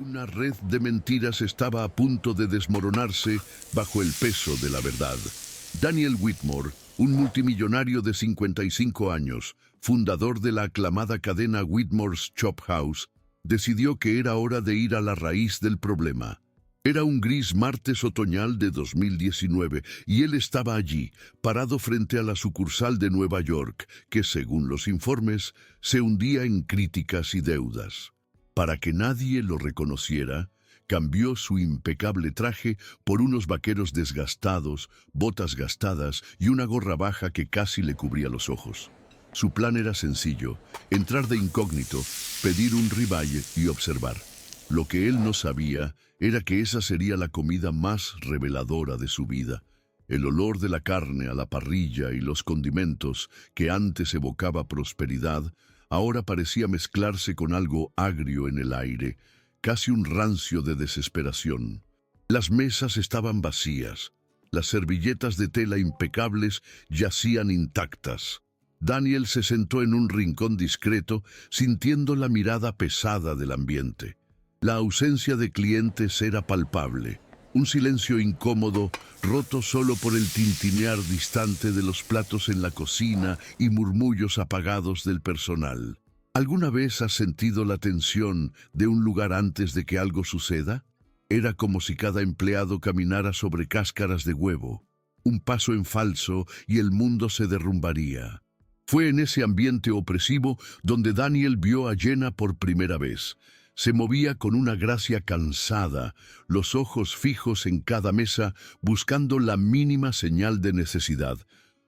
Una red de mentiras estaba a punto de desmoronarse bajo el peso de la verdad. Daniel Whitmore, un multimillonario de 55 años, fundador de la aclamada cadena Whitmore's Chop House, decidió que era hora de ir a la raíz del problema. Era un gris martes otoñal de 2019 y él estaba allí, parado frente a la sucursal de Nueva York, que, según los informes, se hundía en críticas y deudas. Para que nadie lo reconociera, cambió su impecable traje por unos vaqueros desgastados, botas gastadas y una gorra baja que casi le cubría los ojos. Su plan era sencillo: entrar de incógnito, pedir un ribeye y observar. Lo que él no sabía era que esa sería la comida más reveladora de su vida. El olor de la carne a la parrilla y los condimentos, que antes evocaba prosperidad, ahora parecía mezclarse con algo agrio en el aire, casi un rancio de desesperación. Las mesas estaban vacías. Las servilletas de tela impecables yacían intactas. Daniel se sentó en un rincón discreto, sintiendo la mirada pesada del ambiente. La ausencia de clientes era palpable. Un silencio incómodo, roto solo por el tintinear distante de los platos en la cocina y murmullos apagados del personal. ¿Alguna vez has sentido la tensión de un lugar antes de que algo suceda? Era como si cada empleado caminara sobre cáscaras de huevo. Un paso en falso y el mundo se derrumbaría. Fue en ese ambiente opresivo donde Daniel vio a Jenna por primera vez. Se movía con una gracia cansada, los ojos fijos en cada mesa, buscando la mínima señal de necesidad.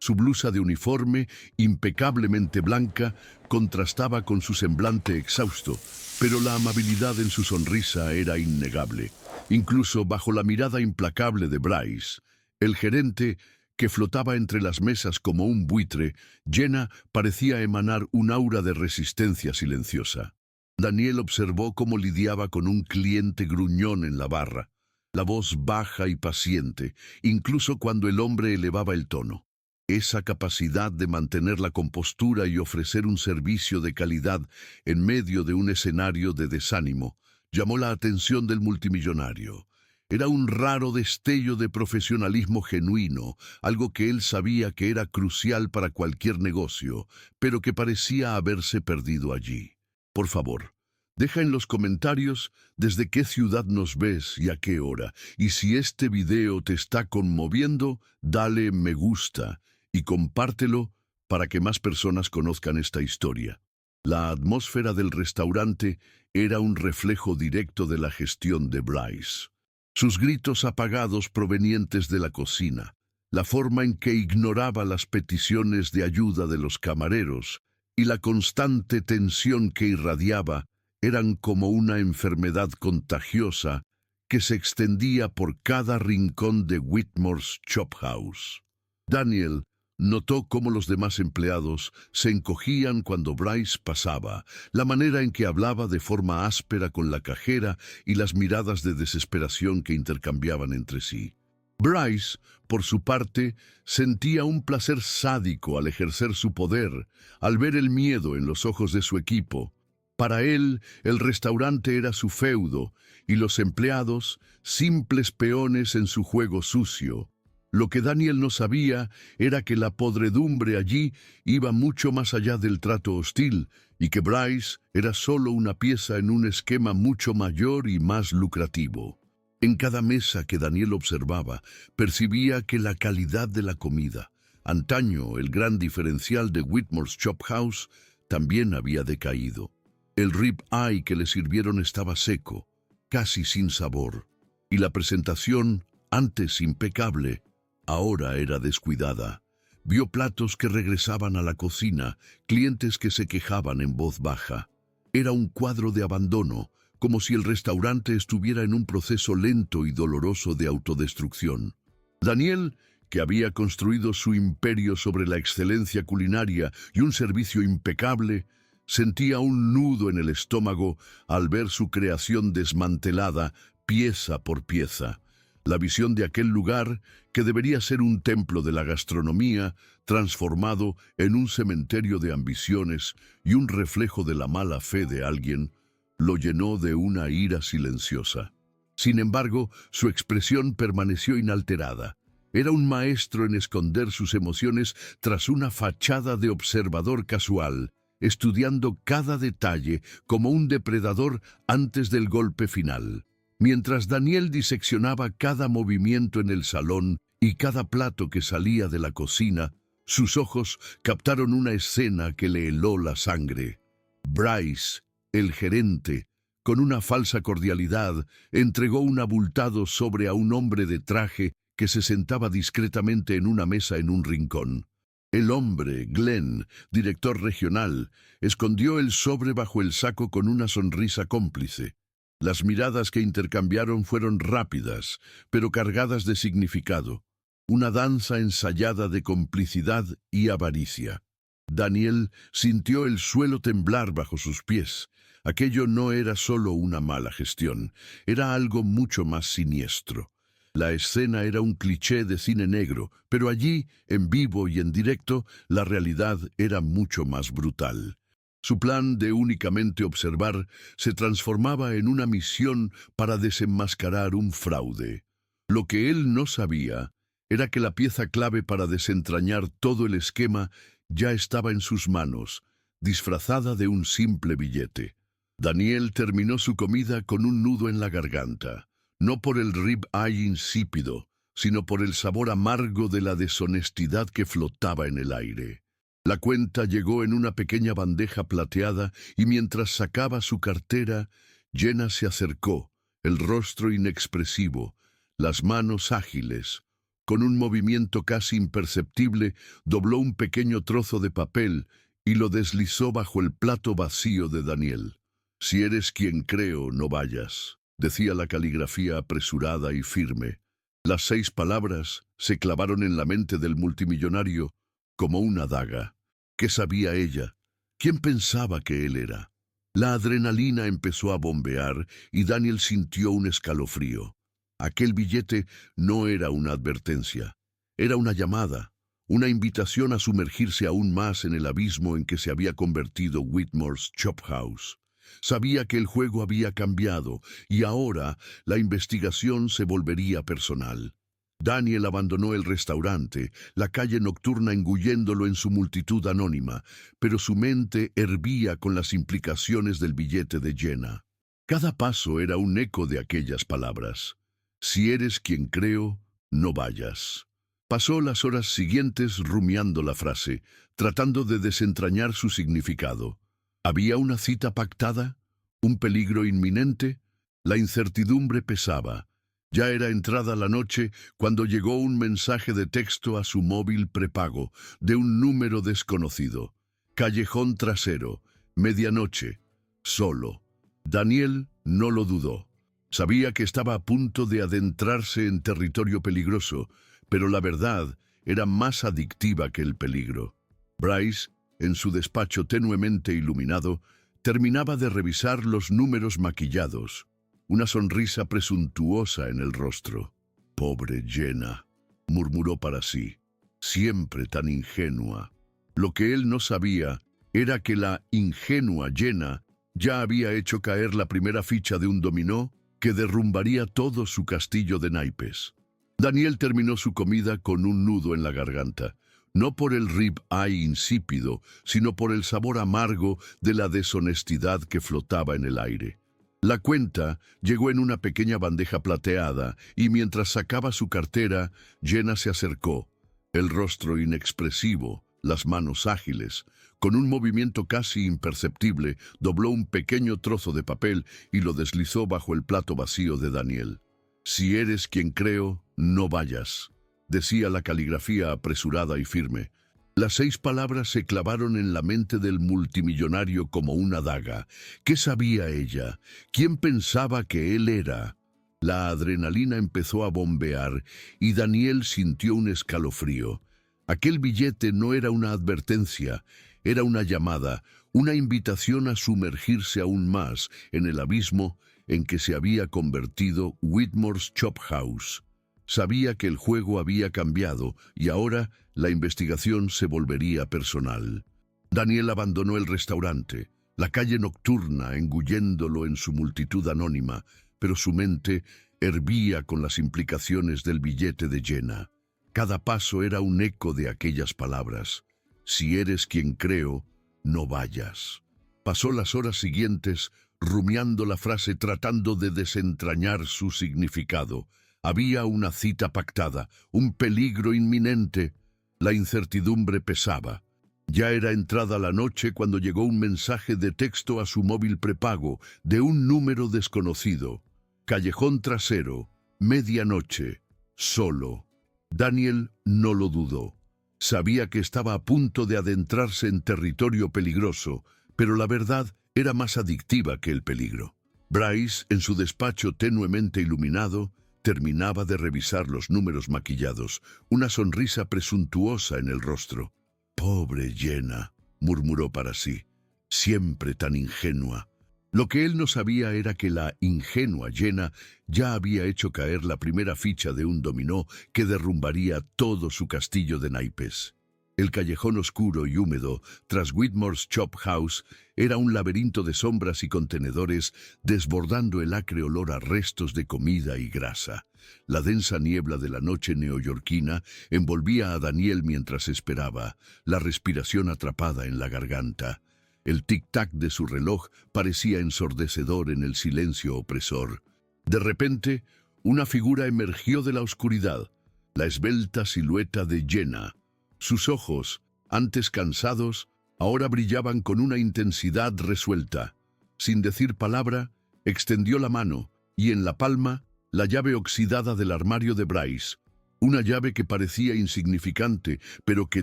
Su blusa de uniforme, impecablemente blanca, contrastaba con su semblante exhausto, pero la amabilidad en su sonrisa era innegable. Incluso bajo la mirada implacable de Bryce, el gerente, que flotaba entre las mesas como un buitre, Jenna parecía emanar un aura de resistencia silenciosa. Daniel observó cómo lidiaba con un cliente gruñón en la barra, la voz baja y paciente, incluso cuando el hombre elevaba el tono. Esa capacidad de mantener la compostura y ofrecer un servicio de calidad en medio de un escenario de desánimo llamó la atención del multimillonario. Era un raro destello de profesionalismo genuino, algo que él sabía que era crucial para cualquier negocio, pero que parecía haberse perdido allí. Por favor, deja en los comentarios desde qué ciudad nos ves y a qué hora. Y si este video te está conmoviendo, dale me gusta y compártelo para que más personas conozcan esta historia. La atmósfera del restaurante era un reflejo directo de la gestión de Bryce. Sus gritos apagados provenientes de la cocina, la forma en que ignoraba las peticiones de ayuda de los camareros y la constante tensión que irradiaba eran como una enfermedad contagiosa que se extendía por cada rincón de Whitmore's Chop House. Daniel notó cómo los demás empleados se encogían cuando Bryce pasaba, la manera en que hablaba de forma áspera con la cajera y las miradas de desesperación que intercambiaban entre sí. Bryce, por su parte, sentía un placer sádico al ejercer su poder, al ver el miedo en los ojos de su equipo. Para él, el restaurante era su feudo y los empleados, simples peones en su juego sucio. Lo que Daniel no sabía era que la podredumbre allí iba mucho más allá del trato hostil y que Bryce era solo una pieza en un esquema mucho mayor y más lucrativo. En cada mesa que Daniel observaba, percibía que la calidad de la comida, antaño el gran diferencial de Whitmore's Chop House, también había decaído. El rib eye que le sirvieron estaba seco, casi sin sabor, y la presentación, antes impecable, ahora era descuidada. Vio platos que regresaban a la cocina, clientes que se quejaban en voz baja. Era un cuadro de abandono, como si el restaurante estuviera en un proceso lento y doloroso de autodestrucción. Daniel, que había construido su imperio sobre la excelencia culinaria y un servicio impecable, sentía un nudo en el estómago al ver su creación desmantelada pieza por pieza. La visión de aquel lugar, que debería ser un templo de la gastronomía, transformado en un cementerio de ambiciones y un reflejo de la mala fe de alguien, lo llenó de una ira silenciosa. Sin embargo, su expresión permaneció inalterada. Era un maestro en esconder sus emociones tras una fachada de observador casual, estudiando cada detalle como un depredador antes del golpe final. Mientras Daniel diseccionaba cada movimiento en el salón y cada plato que salía de la cocina, sus ojos captaron una escena que le heló la sangre. Bryce, el gerente, con una falsa cordialidad, entregó un abultado sobre a un hombre de traje que se sentaba discretamente en una mesa en un rincón. El hombre, Glenn, director regional, escondió el sobre bajo el saco con una sonrisa cómplice. Las miradas que intercambiaron fueron rápidas, pero cargadas de significado. Una danza ensayada de complicidad y avaricia. Daniel sintió el suelo temblar bajo sus pies. Aquello no era solo una mala gestión, era algo mucho más siniestro. La escena era un cliché de cine negro, pero allí, en vivo y en directo, la realidad era mucho más brutal. Su plan de únicamente observar se transformaba en una misión para desenmascarar un fraude. Lo que él no sabía era que la pieza clave para desentrañar todo el esquema ya estaba en sus manos, disfrazada de un simple billete. Daniel terminó su comida con un nudo en la garganta, no por el rib-eye insípido, sino por el sabor amargo de la deshonestidad que flotaba en el aire. La cuenta llegó en una pequeña bandeja plateada y mientras sacaba su cartera, Jenna se acercó, el rostro inexpresivo, las manos ágiles. Con un movimiento casi imperceptible, dobló un pequeño trozo de papel y lo deslizó bajo el plato vacío de Daniel. «Si eres quien creo, no vayas», decía la caligrafía apresurada y firme. Las 6 palabras se clavaron en la mente del multimillonario como una daga. ¿Qué sabía ella? ¿Quién pensaba que él era? La adrenalina empezó a bombear y Daniel sintió un escalofrío. Aquel billete no era una advertencia, era una llamada, una invitación a sumergirse aún más en el abismo en que se había convertido Whitmore's Chop House. Sabía que el juego había cambiado y ahora la investigación se volvería personal. Daniel abandonó el restaurante, la calle nocturna engulléndolo en su multitud anónima, pero su mente hervía con las implicaciones del billete de Jenna. Cada paso era un eco de aquellas palabras. «Si eres quien creo, no vayas». Pasó las horas siguientes rumiando la frase, tratando de desentrañar su significado. ¿Había una cita pactada? ¿Un peligro inminente? La incertidumbre pesaba. Ya era entrada la noche cuando llegó un mensaje de texto a su móvil prepago, de un número desconocido. Callejón trasero, medianoche, solo. Daniel no lo dudó. Sabía que estaba a punto de adentrarse en territorio peligroso, pero la verdad era más adictiva que el peligro. Bryce, en su despacho tenuemente iluminado, terminaba de revisar los números maquillados, una sonrisa presuntuosa en el rostro. «Pobre Jenna», murmuró para sí, «siempre tan ingenua». Lo que él no sabía era que la ingenua Jenna ya había hecho caer la primera ficha de un dominó que derrumbaría todo su castillo de naipes. Daniel terminó su comida con un nudo en la garganta, no por el rib-eye insípido, sino por el sabor amargo de la deshonestidad que flotaba en el aire. La cuenta llegó en una pequeña bandeja plateada y mientras sacaba su cartera, Jenna se acercó, el rostro inexpresivo, las manos ágiles. Con un movimiento casi imperceptible, dobló un pequeño trozo de papel y lo deslizó bajo el plato vacío de Daniel. «Si eres quien creo, no vayas», decía la caligrafía apresurada y firme. Las 6 palabras se clavaron en la mente del multimillonario como una daga. ¿Qué sabía ella? ¿Quién pensaba que él era? La adrenalina empezó a bombear y Daniel sintió un escalofrío. Aquel billete no era una advertencia, era una llamada, una invitación a sumergirse aún más en el abismo en que se había convertido Whitmore's Chop House. Sabía que el juego había cambiado y ahora la investigación se volvería personal. Daniel abandonó el restaurante, la calle nocturna engulléndolo en su multitud anónima, pero su mente hervía con las implicaciones del billete de Jenna. Cada paso era un eco de aquellas palabras: si eres quien creo, no vayas. Pasó las horas siguientes rumiando la frase, tratando de desentrañar su significado. Había una cita pactada, un peligro inminente. La incertidumbre pesaba. Ya era entrada la noche cuando llegó un mensaje de texto a su móvil prepago de un número desconocido. Callejón trasero, medianoche, solo. Daniel no lo dudó. Sabía que estaba a punto de adentrarse en territorio peligroso, pero la verdad era más adictiva que el peligro. Bryce, en su despacho tenuemente iluminado, terminaba de revisar los números maquillados, una sonrisa presuntuosa en el rostro. «Pobre Jenna», murmuró para sí, «siempre tan ingenua». Lo que él no sabía era que la ingenua Jenna ya había hecho caer la primera ficha de un dominó que derrumbaría todo su castillo de naipes. El callejón oscuro y húmedo, tras Whitmore's Chop House, era un laberinto de sombras y contenedores desbordando el acre olor a restos de comida y grasa. La densa niebla de la noche neoyorquina envolvía a Daniel mientras esperaba, la respiración atrapada en la garganta. El tic-tac de su reloj parecía ensordecedor en el silencio opresor. De repente, una figura emergió de la oscuridad, la esbelta silueta de Jenna. Sus ojos, antes cansados, ahora brillaban con una intensidad resuelta. Sin decir palabra, extendió la mano y en la palma la llave oxidada del armario de Bryce. Una llave que parecía insignificante, pero que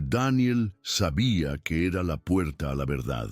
Daniel sabía que era la puerta a la verdad.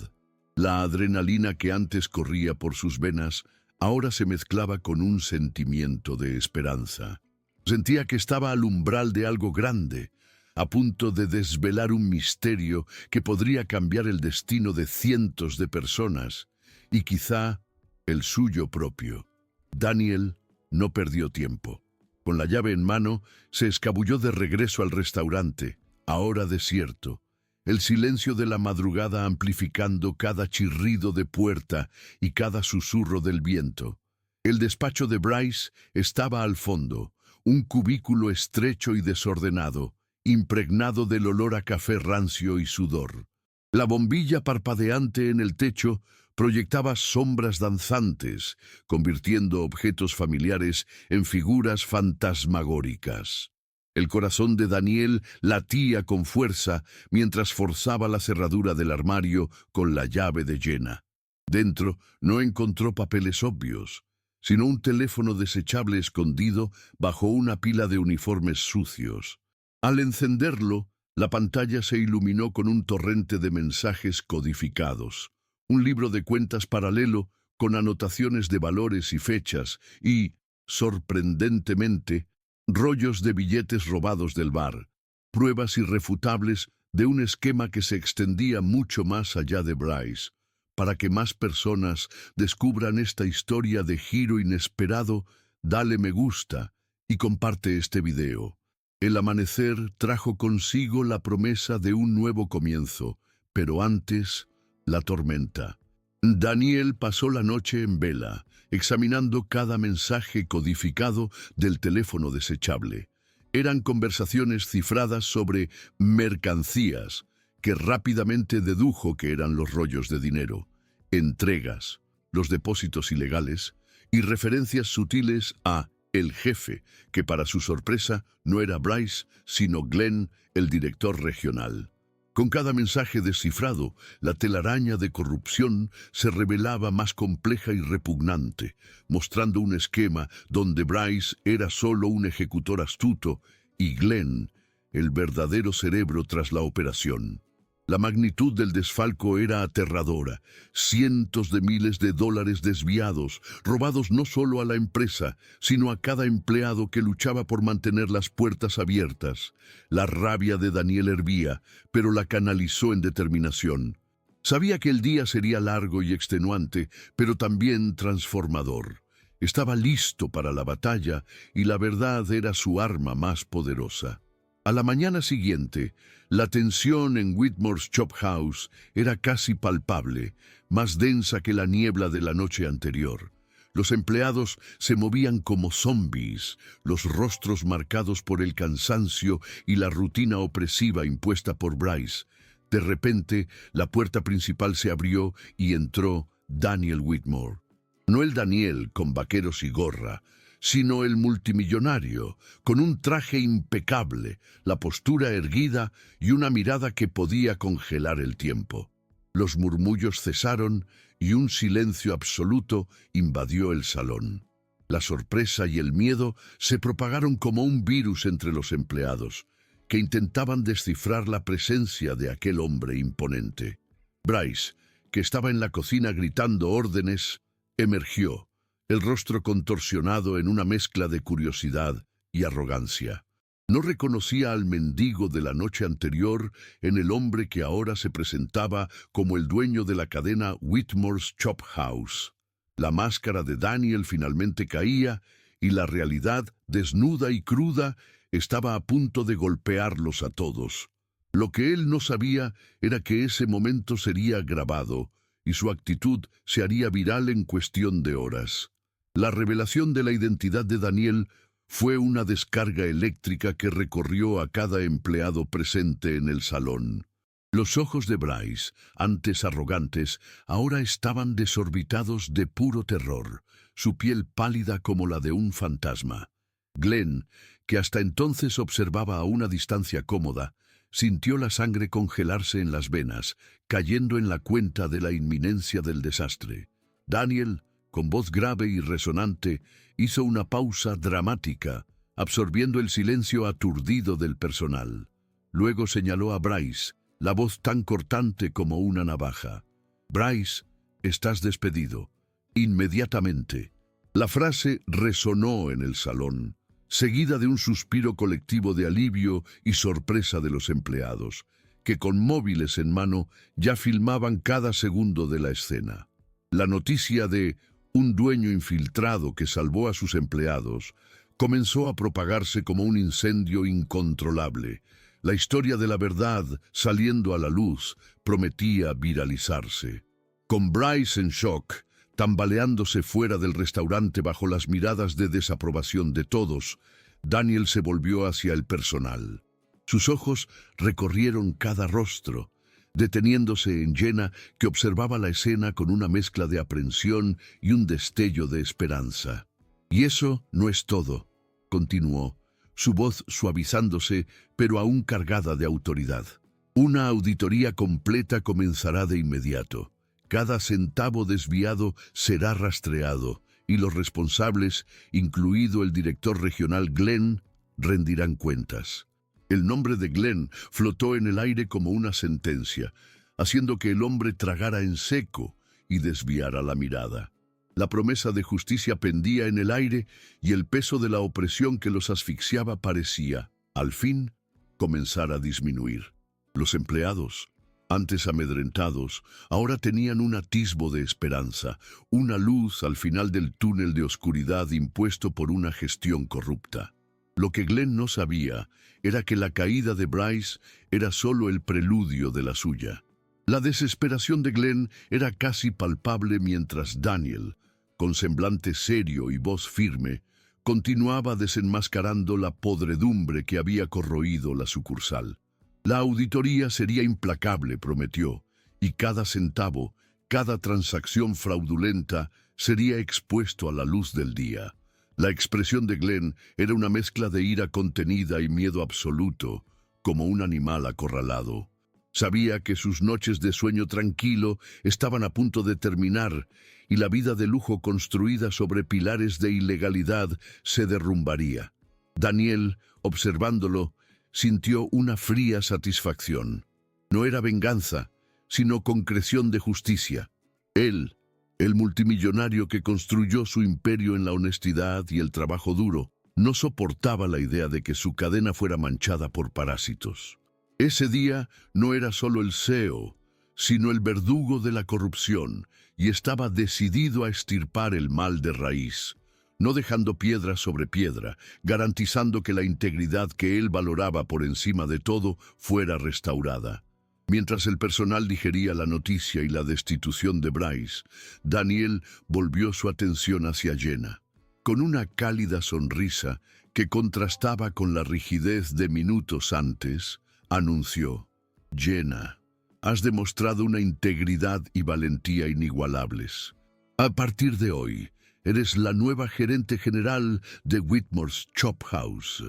La adrenalina que antes corría por sus venas ahora se mezclaba con un sentimiento de esperanza. Sentía que estaba al umbral de algo grande, a punto de desvelar un misterio que podría cambiar el destino de cientos de personas, y quizá el suyo propio. Daniel no perdió tiempo. Con la llave en mano, se escabulló de regreso al restaurante, ahora desierto, el silencio de la madrugada amplificando cada chirrido de puerta y cada susurro del viento. El despacho de Bryce estaba al fondo, un cubículo estrecho y desordenado, impregnado del olor a café rancio y sudor. La bombilla parpadeante en el techo proyectaba sombras danzantes, convirtiendo objetos familiares en figuras fantasmagóricas. El corazón de Daniel latía con fuerza mientras forzaba la cerradura del armario con la llave de Jenna. Dentro no encontró papeles obvios, sino un teléfono desechable escondido bajo una pila de uniformes sucios. Al encenderlo, la pantalla se iluminó con un torrente de mensajes codificados, un libro de cuentas paralelo con anotaciones de valores y fechas y, sorprendentemente, rollos de billetes robados del bar, pruebas irrefutables de un esquema que se extendía mucho más allá de Bryce. Para que más personas descubran esta historia de giro inesperado, dale me gusta y comparte este video. El amanecer trajo consigo la promesa de un nuevo comienzo, pero antes, la tormenta. Daniel pasó la noche en vela, examinando cada mensaje codificado del teléfono desechable. Eran conversaciones cifradas sobre mercancías, que rápidamente dedujo que eran los rollos de dinero, entregas, los depósitos ilegales y referencias sutiles a el jefe, que para su sorpresa no era Bryce, sino Glenn, el director regional. Con cada mensaje descifrado, la telaraña de corrupción se revelaba más compleja y repugnante, mostrando un esquema donde Bryce era solo un ejecutor astuto y Glenn, el verdadero cerebro tras la operación. La magnitud del desfalco era aterradora. Cientos de miles de dólares desviados, robados no solo a la empresa, sino a cada empleado que luchaba por mantener las puertas abiertas. La rabia de Daniel hervía, pero la canalizó en determinación. Sabía que el día sería largo y extenuante, pero también transformador. Estaba listo para la batalla y la verdad era su arma más poderosa. A la mañana siguiente, la tensión en Whitmore's Chop House era casi palpable, más densa que la niebla de la noche anterior. Los empleados se movían como zombies, los rostros marcados por el cansancio y la rutina opresiva impuesta por Bryce. De repente, la puerta principal se abrió y entró Daniel Whitmore. No el Daniel con vaqueros y gorra, sino el multimillonario, con un traje impecable, la postura erguida y una mirada que podía congelar el tiempo. Los murmullos cesaron y un silencio absoluto invadió el salón. La sorpresa y el miedo se propagaron como un virus entre los empleados, que intentaban descifrar la presencia de aquel hombre imponente. Bryce, que estaba en la cocina gritando órdenes, emergió, el rostro contorsionado en una mezcla de curiosidad y arrogancia. No reconocía al mendigo de la noche anterior en el hombre que ahora se presentaba como el dueño de la cadena Whitmore's Chop House. La máscara de Daniel finalmente caía y la realidad, desnuda y cruda, estaba a punto de golpearlos a todos. Lo que él no sabía era que ese momento sería grabado y su actitud se haría viral en cuestión de horas. La revelación de la identidad de Daniel fue una descarga eléctrica que recorrió a cada empleado presente en el salón. Los ojos de Bryce, antes arrogantes, ahora estaban desorbitados de puro terror, su piel pálida como la de un fantasma. Glenn, que hasta entonces observaba a una distancia cómoda, sintió la sangre congelarse en las venas, cayendo en la cuenta de la inminencia del desastre. Daniel, con voz grave y resonante, hizo una pausa dramática, absorbiendo el silencio aturdido del personal. Luego señaló a Bryce, la voz tan cortante como una navaja. «Bryce, estás despedido. Inmediatamente». La frase resonó en el salón, seguida de un suspiro colectivo de alivio y sorpresa de los empleados, que con móviles en mano ya filmaban cada segundo de la escena. La noticia de un dueño infiltrado que salvó a sus empleados comenzó a propagarse como un incendio incontrolable. La historia de la verdad, saliendo a la luz, prometía viralizarse. Con Bryce en shock, tambaleándose fuera del restaurante bajo las miradas de desaprobación de todos, Daniel se volvió hacia el personal. Sus ojos recorrieron cada rostro, deteniéndose en Jenna, que observaba la escena con una mezcla de aprensión y un destello de esperanza. «Y eso no es todo», continuó, su voz suavizándose, pero aún cargada de autoridad. «Una auditoría completa comenzará de inmediato. Cada centavo desviado será rastreado y los responsables, incluido el director regional Glenn, rendirán cuentas». El nombre de Glenn flotó en el aire como una sentencia, haciendo que el hombre tragara en seco y desviara la mirada. La promesa de justicia pendía en el aire y el peso de la opresión que los asfixiaba parecía, al fin, comenzar a disminuir. Los empleados, antes amedrentados, ahora tenían un atisbo de esperanza, una luz al final del túnel de oscuridad impuesto por una gestión corrupta. Lo que Glenn no sabía era que la caída de Bryce era solo el preludio de la suya. La desesperación de Glenn era casi palpable mientras Daniel, con semblante serio y voz firme, continuaba desenmascarando la podredumbre que había corroído la sucursal. La auditoría sería implacable, prometió, y cada centavo, cada transacción fraudulenta sería expuesto a la luz del día. La expresión de Glenn era una mezcla de ira contenida y miedo absoluto, como un animal acorralado. Sabía que sus noches de sueño tranquilo estaban a punto de terminar y la vida de lujo construida sobre pilares de ilegalidad se derrumbaría. Daniel, observándolo, sintió una fría satisfacción. No era venganza, sino concreción de justicia. Él, el multimillonario que construyó su imperio en la honestidad y el trabajo duro, no soportaba la idea de que su cadena fuera manchada por parásitos. Ese día no era solo el CEO, sino el verdugo de la corrupción, y estaba decidido a extirpar el mal de raíz. no dejando piedra sobre piedra, garantizando que la integridad que él valoraba por encima de todo fuera restaurada. Mientras el personal digería la noticia y la destitución de Bryce, Daniel volvió su atención hacia Jenna. Con una cálida sonrisa que contrastaba con la rigidez de minutos antes, anunció: «Jenna, has demostrado una integridad y valentía inigualables. A partir de hoy, eres la nueva gerente general de Whitmore's Chop House».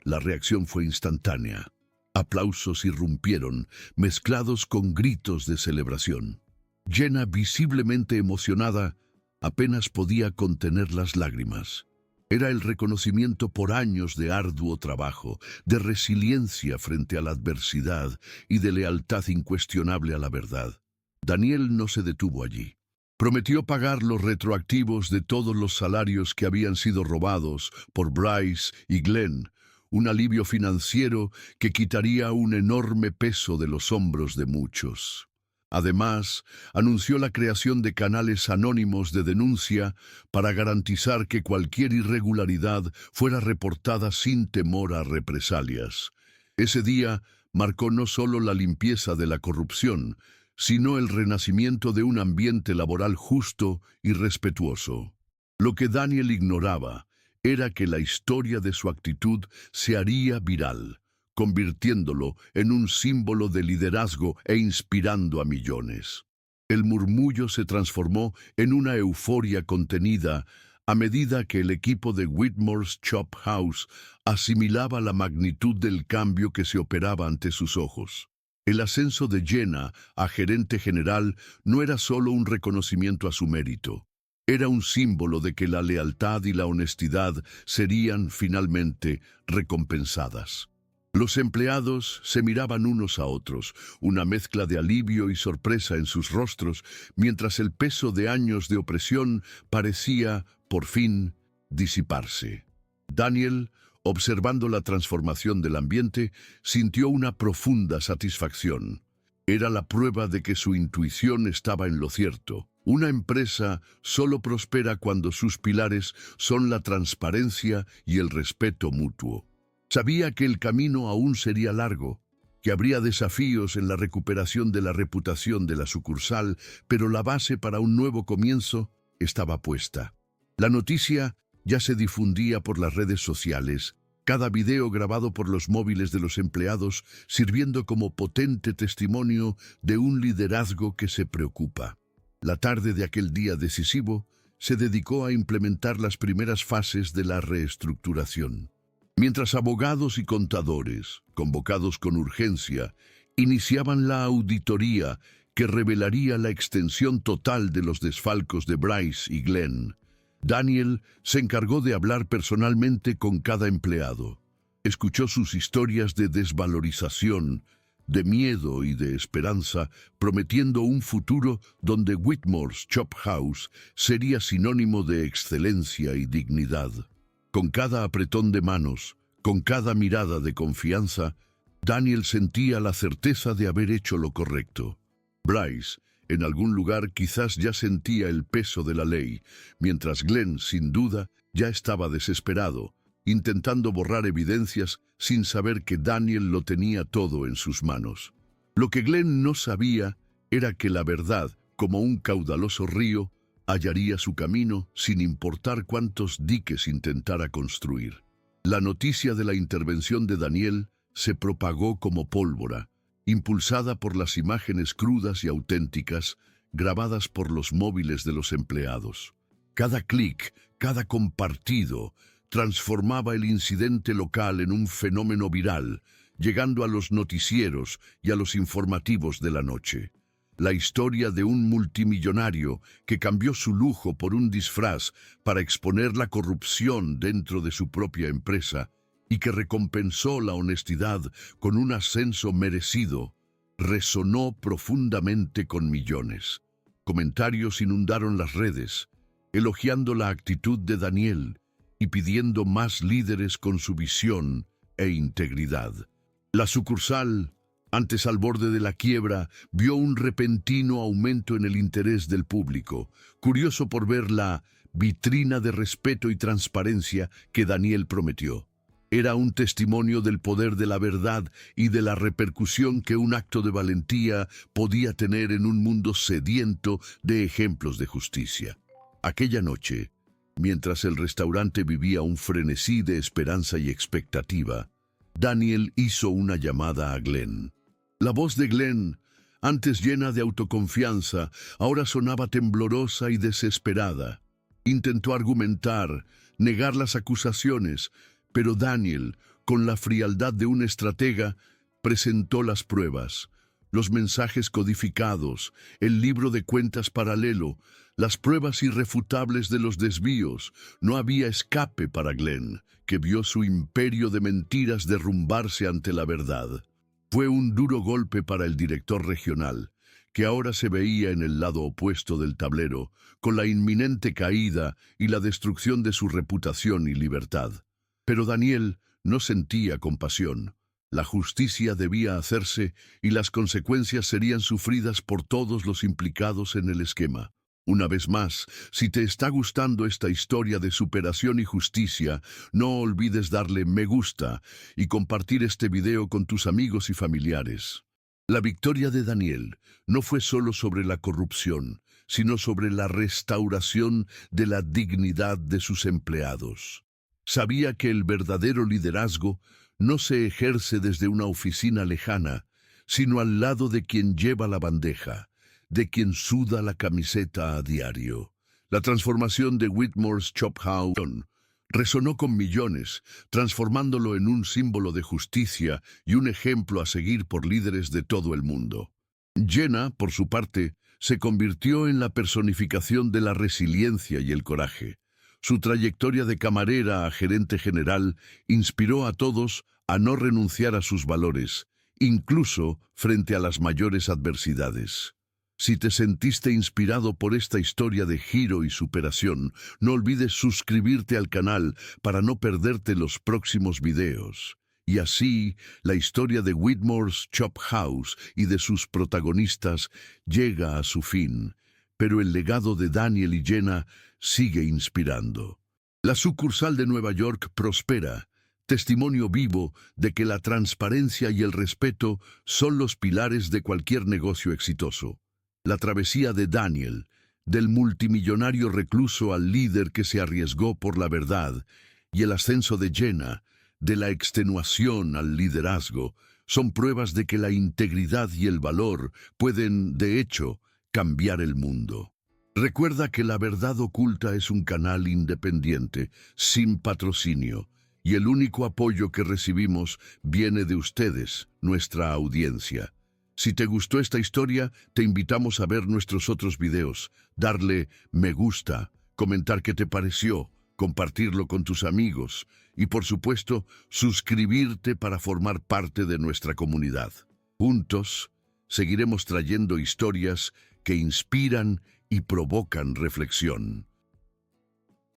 La reacción fue instantánea. Aplausos irrumpieron, mezclados con gritos de celebración. Jenna, visiblemente emocionada, apenas podía contener las lágrimas. Era el reconocimiento por años de arduo trabajo, de resiliencia frente a la adversidad y de lealtad incuestionable a la verdad. Daniel no se detuvo allí. Prometió pagar los retroactivos de todos los salarios que habían sido robados por Bryce y Glenn, un alivio financiero que quitaría un enorme peso de los hombros de muchos. Además, anunció la creación de canales anónimos de denuncia para garantizar que cualquier irregularidad fuera reportada sin temor a represalias. Ese día marcó no solo la limpieza de la corrupción, sino el renacimiento de un ambiente laboral justo y respetuoso. Lo que Daniel ignoraba era que la historia de su actitud se haría viral, convirtiéndolo en un símbolo de liderazgo e inspirando a millones. El murmullo se transformó en una euforia contenida a medida que el equipo de Whitmore's Chop House asimilaba la magnitud del cambio que se operaba ante sus ojos. El ascenso de Jenna a gerente general no era solo un reconocimiento a su mérito. Era un símbolo de que la lealtad y la honestidad serían finalmente recompensadas. Los empleados se miraban unos a otros, una mezcla de alivio y sorpresa en sus rostros, mientras el peso de años de opresión parecía, por fin, disiparse. Daniel, observando la transformación del ambiente, sintió una profunda satisfacción. Era la prueba de que su intuición estaba en lo cierto. Una empresa solo prospera cuando sus pilares son la transparencia y el respeto mutuo. Sabía que el camino aún sería largo, que habría desafíos en la recuperación de la reputación de la sucursal, pero la base para un nuevo comienzo estaba puesta. La noticia ya se difundía por las redes sociales, cada video grabado por los móviles de los empleados sirviendo como potente testimonio de un liderazgo que se preocupa. La tarde de aquel día decisivo se dedicó a implementar las primeras fases de la reestructuración. Mientras abogados y contadores, convocados con urgencia, iniciaban la auditoría que revelaría la extensión total de los desfalcos de Bryce y Glenn, Daniel se encargó de hablar personalmente con cada empleado. Escuchó sus historias de desvalorización, de miedo y de esperanza, prometiendo un futuro donde Whitmore's Chop House sería sinónimo de excelencia y dignidad. Con cada apretón de manos, con cada mirada de confianza, Daniel sentía la certeza de haber hecho lo correcto. Bryce, en algún lugar, quizás ya sentía el peso de la ley, mientras Glenn, sin duda, ya estaba desesperado, intentando borrar evidencias sin saber que Daniel lo tenía todo en sus manos. Lo que Glenn no sabía era que la verdad, como un caudaloso río, hallaría su camino sin importar cuántos diques intentara construir. La noticia de la intervención de Daniel se propagó como pólvora, impulsada por las imágenes crudas y auténticas grabadas por los móviles de los empleados. Cada clic, cada compartido, transformaba el incidente local en un fenómeno viral, llegando a los noticieros y a los informativos de la noche. La historia de un multimillonario que cambió su lujo por un disfraz para exponer la corrupción dentro de su propia empresa y que recompensó la honestidad con un ascenso merecido, resonó profundamente con millones. Comentarios inundaron las redes, elogiando la actitud de Daniel y pidiendo más líderes con su visión e integridad. La sucursal, antes al borde de la quiebra, vio un repentino aumento en el interés del público, curioso por ver la vitrina de respeto y transparencia que Daniel prometió. Era un testimonio del poder de la verdad y de la repercusión que un acto de valentía podía tener en un mundo sediento de ejemplos de justicia. Aquella noche, mientras el restaurante vivía un frenesí de esperanza y expectativa, Daniel hizo una llamada a Glenn. La voz de Glenn, antes llena de autoconfianza, ahora sonaba temblorosa y desesperada. Intentó argumentar, negar las acusaciones, pero Daniel, con la frialdad de un estratega, presentó las pruebas, los mensajes codificados, el libro de cuentas paralelo, las pruebas irrefutables de los desvíos. No había escape para Glenn, que vio su imperio de mentiras derrumbarse ante la verdad. Fue un duro golpe para el director regional, que ahora se veía en el lado opuesto del tablero, con la inminente caída y la destrucción de su reputación y libertad. Pero Daniel no sentía compasión. La justicia debía hacerse y las consecuencias serían sufridas por todos los implicados en el esquema. Una vez más, si te está gustando esta historia de superación y justicia, no olvides darle me gusta y compartir este video con tus amigos y familiares. La victoria de Daniel no fue solo sobre la corrupción, sino sobre la restauración de la dignidad de sus empleados. Sabía que el verdadero liderazgo no se ejerce desde una oficina lejana, sino al lado de quien lleva la bandeja, de quien suda la camiseta a diario. La transformación de Whitmore's Chop House resonó con millones, transformándolo en un símbolo de justicia y un ejemplo a seguir por líderes de todo el mundo. Jenna, por su parte, se convirtió en la personificación de la resiliencia y el coraje. Su trayectoria de camarera a gerente general inspiró a todos a no renunciar a sus valores, incluso frente a las mayores adversidades. Si te sentiste inspirado por esta historia de giro y superación, no olvides suscribirte al canal para no perderte los próximos videos. Y así, la historia de Whitmore's Chop House y de sus protagonistas llega a su fin, pero el legado de Daniel y Jenna sigue inspirando. La sucursal de Nueva York prospera, testimonio vivo de que la transparencia y el respeto son los pilares de cualquier negocio exitoso. La travesía de Daniel, del multimillonario recluso al líder que se arriesgó por la verdad, y el ascenso de Jenna, de la extenuación al liderazgo, son pruebas de que la integridad y el valor pueden, de hecho, cambiar el mundo. Recuerda que La Verdad Oculta es un canal independiente, sin patrocinio, y el único apoyo que recibimos viene de ustedes, nuestra audiencia. Si te gustó esta historia, te invitamos a ver nuestros otros videos, darle me gusta, comentar qué te pareció, compartirlo con tus amigos y, por supuesto, suscribirte para formar parte de nuestra comunidad. Juntos, seguiremos trayendo historias que inspiran y provocan reflexión.